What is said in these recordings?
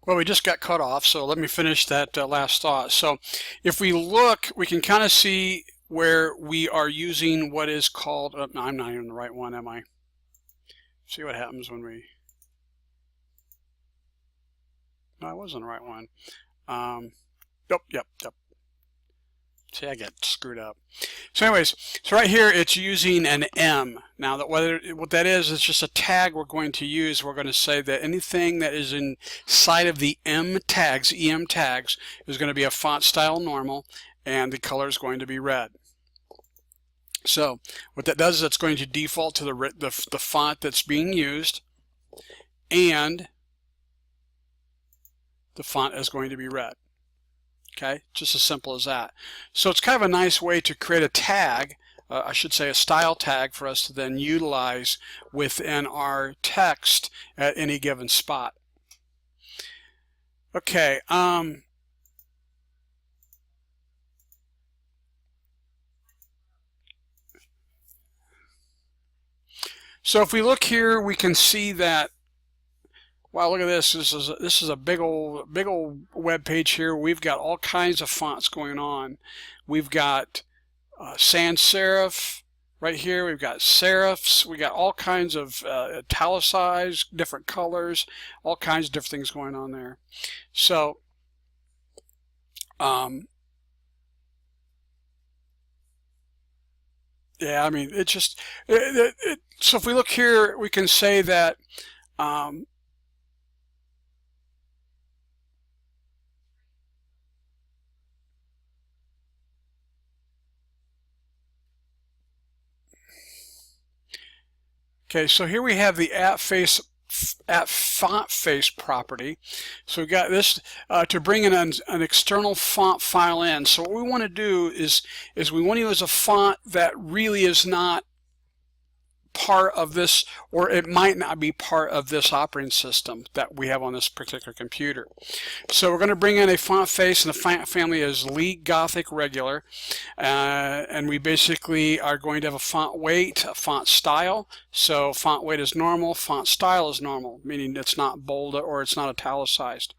Well, we just got cut off, so let me finish that last thought. So if we look, we can kind of see where we are using what is called, oh, no, I'm not even the right one, am I? See what happens when we, no, I wasn't the right one. Yep. See, I get screwed up. So anyways, so right here it's using an M. Now that what that is just a tag we're going to use. We're going to say that anything that is inside of the M tags, EM tags, is going to be a font style normal, and the color is going to be red. So what that does is it's going to default to the font that's being used, and the font is going to be red. Okay, just as simple as that. So it's kind of a nice way to create a tag, I should say a style tag, for us to then utilize within our text at any given spot. Okay, so if we look here, we can see that, wow, look at this. This is a big old web page here. We've got all kinds of fonts going on. We've got sans serif right here. We've got serifs. We got all kinds of italicized, different colors, all kinds of different things going on there. So yeah, I mean, it just so if we look here, we can say that okay, so here we have the at font face property. So we got this to bring in an external font file in. So what we want to do is we want to use a font that really is not part of this, or it might not be part of this operating system that we have on this particular computer. So we're going to bring in a font face, and the font family is League Gothic Regular, and we basically are going to have a font weight, a font style. So font weight is normal, font style is normal, meaning it's not bold or it's not italicized.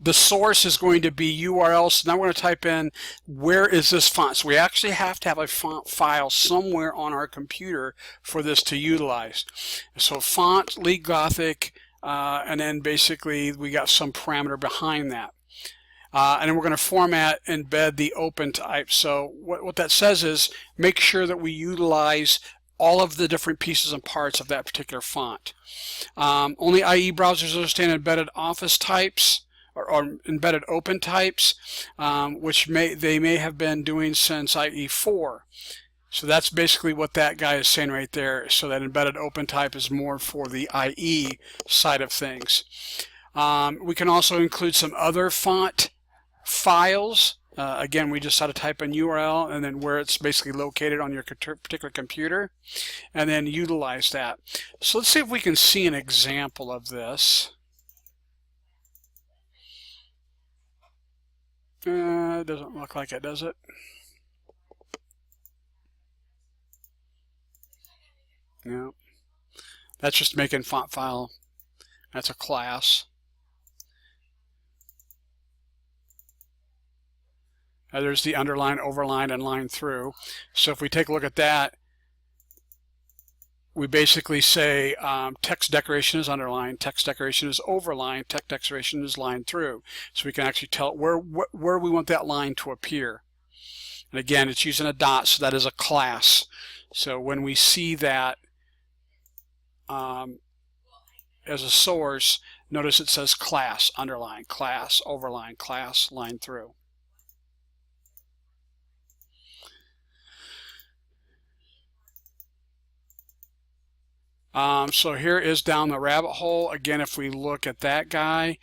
The source is going to be URL. So now we're going to type in, where is this font? So we actually have to have a font file somewhere on our computer for this to utilize. So font, League Gothic, and then basically we got some parameter behind that. And then we're going to format, embed the open type. So what that says is make sure that we utilize all of the different pieces and parts of that particular font. Only IE browsers understand embedded office types, or embedded open types, which they may have been doing since IE4. So that's basically what that guy is saying right there. So that embedded open type is more for the IE side of things. We can also include some other font files. Again, we just had to type in URL and then where it's basically located on your particular computer, and then utilize that. So let's see if we can see an example of this. It doesn't look like it, does it? No. That's just making font file. That's a class. There's the underline, overline, and line through. So if we take a look at that, we basically say text decoration is underlined, text decoration is overlined, text decoration is line through. So we can actually tell where we want that line to appear. And again, it's using a dot, so that is a class. So when we see that as a source, notice it says class, underline, class, overline, class, line through. So here is down the rabbit hole. Again, if we look at that guy,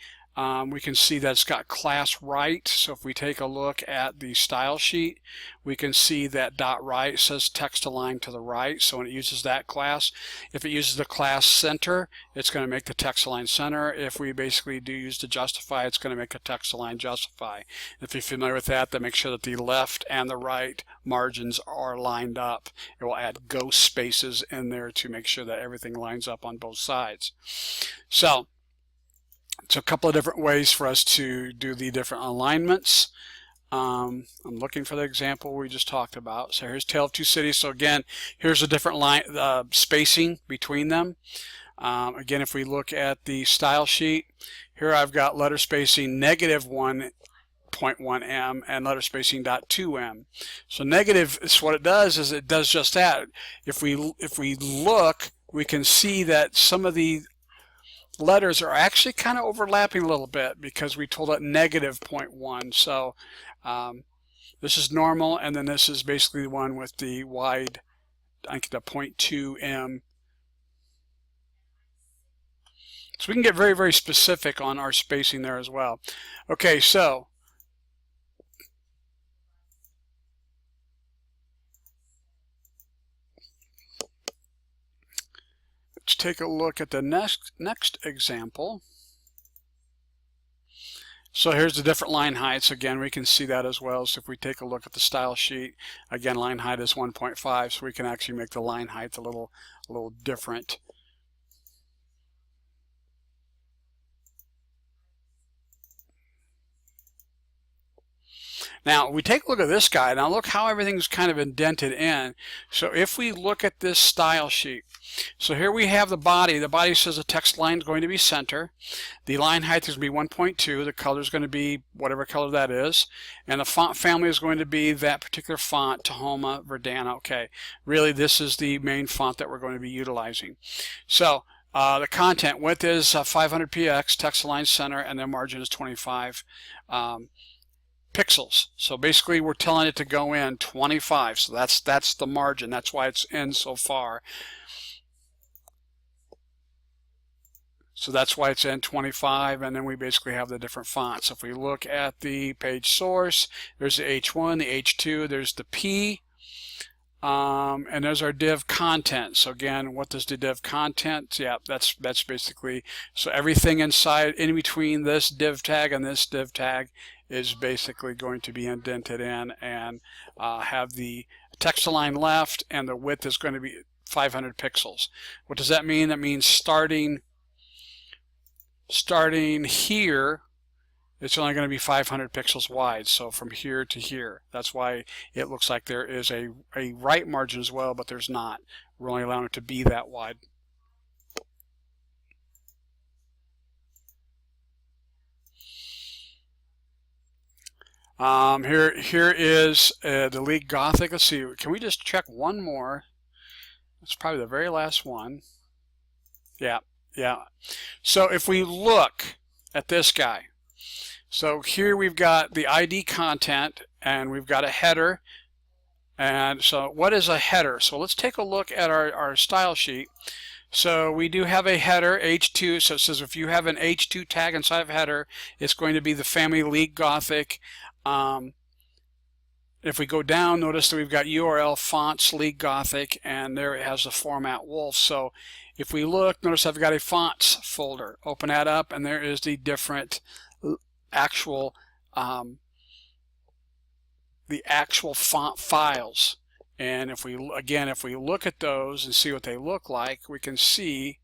we can see that it's got class right. So if we take a look at the style sheet, we can see that dot right says text align to the right. So when it uses that class, if it uses the class center, it's going to make the text align center. If we basically do use the justify, it's going to make a text align justify. If you're familiar with that, then make sure that the left and the right margins are lined up. It will add ghost spaces in there to make sure that everything lines up on both sides. So So a couple of different ways for us to do the different alignments. I'm looking for the example we just talked about. So here's Tale of Two Cities. So again, here's a different line spacing between them. Again, if we look at the style sheet, here I've got letter spacing -1.1 m and letter spacing .2 m. So negative is what it does is it does just that. If we look, we can see that some of the letters are actually kind of overlapping a little bit because we told it -0.1. So this is normal, and then this is basically the one with the wide, I think the 0.2 m. So we can get very, very specific on our spacing there as well. Okay, so let's take a look at the next example. So here's the different line heights. Again, we can see that as well. So if we take a look at the style sheet, again, line height is 1.5, so we can actually make the line height a little different. Now we take a look at this guy. Now look how everything's kind of indented in. So if we look at this style sheet, so here we have the body. The body says the text line is going to be center. The line height is going to be 1.2. The color is going to be whatever color that is. And the font family is going to be that particular font, Tahoma, Verdana. Okay, really this is the main font that we're going to be utilizing. So the content width is 500 px, text align center, and then margin is 25 pixels. So basically we're telling it to go in 25. So that's the margin. That's why it's in so far. So that's why it's in 25, and then we basically have the different fonts. If we look at the page source, there's the H1, the H2, there's the P, and there's our div content. So again, what does the div content? Yeah, that's basically, so everything inside, in between this div tag and this div tag is basically going to be indented in and have the text align left, and the width is going to be 500 pixels. What does that mean? That means starting here, it's only going to be 500 pixels wide, so from here to here. That's why it looks like there is a right margin as well, but there's not. We're only allowing it to be that wide. Here is the League Gothic. Let's see, can we just check one more? It's probably the very last one. Yeah. So if we look at this guy, so here we've got the ID content and we've got a header. And so what is a header? So let's take a look at our style sheet. So we do have a header, H2, so it says if you have an H2 tag inside of header, it's going to be the family League Gothic. If we go down, notice that we've got URL fonts League Gothic, and there it has the format wolf. So if we look, notice I've got a fonts folder. Open that up, and there is the different actual font files. And if we look at those and see what they look like, we can see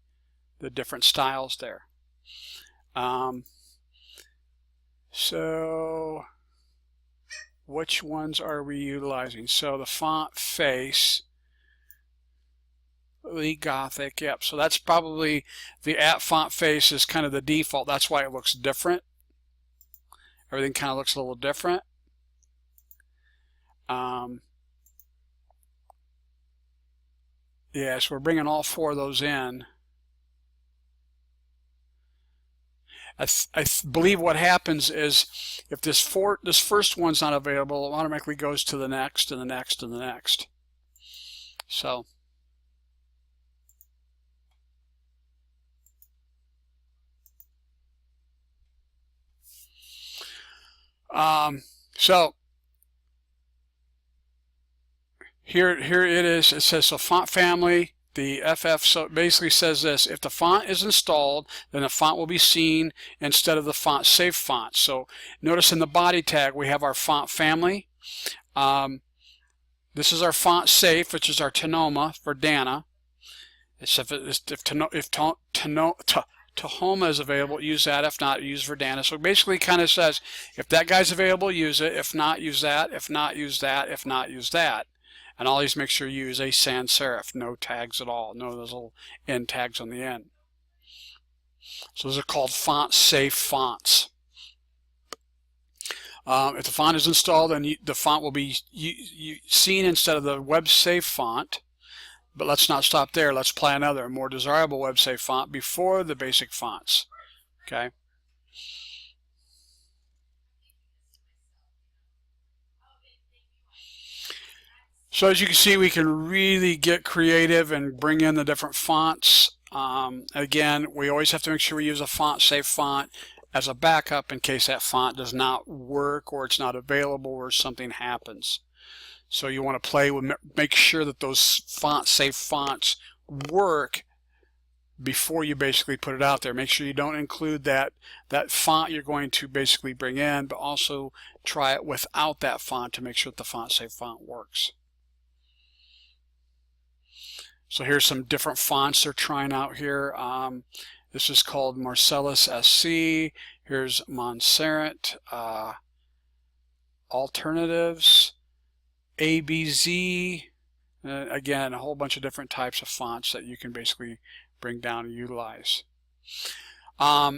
the different styles there. So which ones are we utilizing? So the font face, League Gothic, yep. So that's probably the font face is kind of the default. That's why it looks different. Everything kind of looks a little different. Yeah, so we're bringing all four of those in. I believe what happens is if this first one's not available, it automatically goes to the next and the next and the next. So here it is. It says so font family. The FF, so it basically says this: if the font is installed, then the font will be seen instead of the font safe font. So notice in the body tag we have our font family. This is our font safe, which is our Tahoma Verdana. It's Tahoma is available, use that. If not, use Verdana. So basically kind of says, if that guy's available, use it. If not, use that. If not, use that. If not, use that. And always make sure you use a sans serif, no tags at all, no those little end tags on the end. So those are called font safe fonts. If the font is installed, then the font will be seen instead of the web safe font. But let's not stop there. Let's apply another, more desirable web safe font before the basic fonts. Okay. So as you can see, we can really get creative and bring in the different fonts. Again, we always have to make sure we use a font safe font as a backup in case that font does not work or it's not available or something happens. So you want to play with, make sure that those font safe fonts work before you basically put it out there. Make sure you don't include that font you're going to basically bring in, but also try it without that font to make sure that the font safe font works. So here's some different fonts they're trying out here. This is called Marcellus SC. Here's Montserrat Alternatives, ABZ. Again, a whole bunch of different types of fonts that you can basically bring down and utilize. Now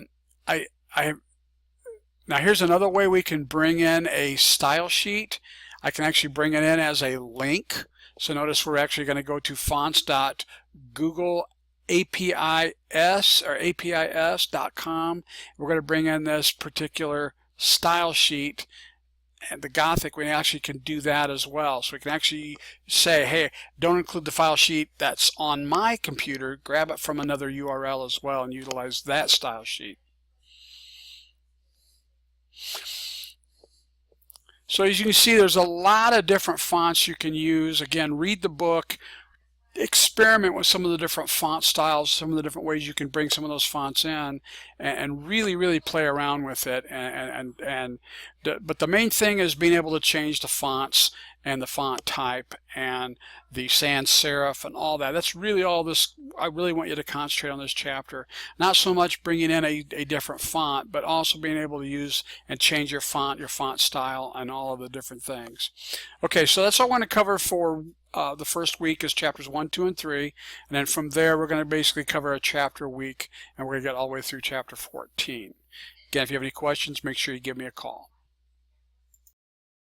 here's another way we can bring in a style sheet. I can actually bring it in as a link. So notice we're actually going to go to fonts.googleapis.com. We're going to bring in this particular style sheet. And the Gothic, we actually can do that as well. So we can actually say, hey, don't include the file sheet that's on my computer. Grab it from another URL as well and utilize that style sheet. So as you can see, there's a lot of different fonts you can use. Again, read the book, experiment with some of the different font styles, some of the different ways you can bring some of those fonts in, and really play around with it. But the main thing is being able to change the fonts and the font type and the sans serif and all that. That's really all this. I really want you to concentrate on this chapter. Not so much bringing in a different font, but also being able to use and change your font style, and all of the different things. Okay, so that's all I want to cover for the first week is chapters 1, 2, and 3, and then from there we're going to basically cover a chapter a week, and we're going to get all the way through chapter 14. Again, if you have any questions, make sure you give me a call.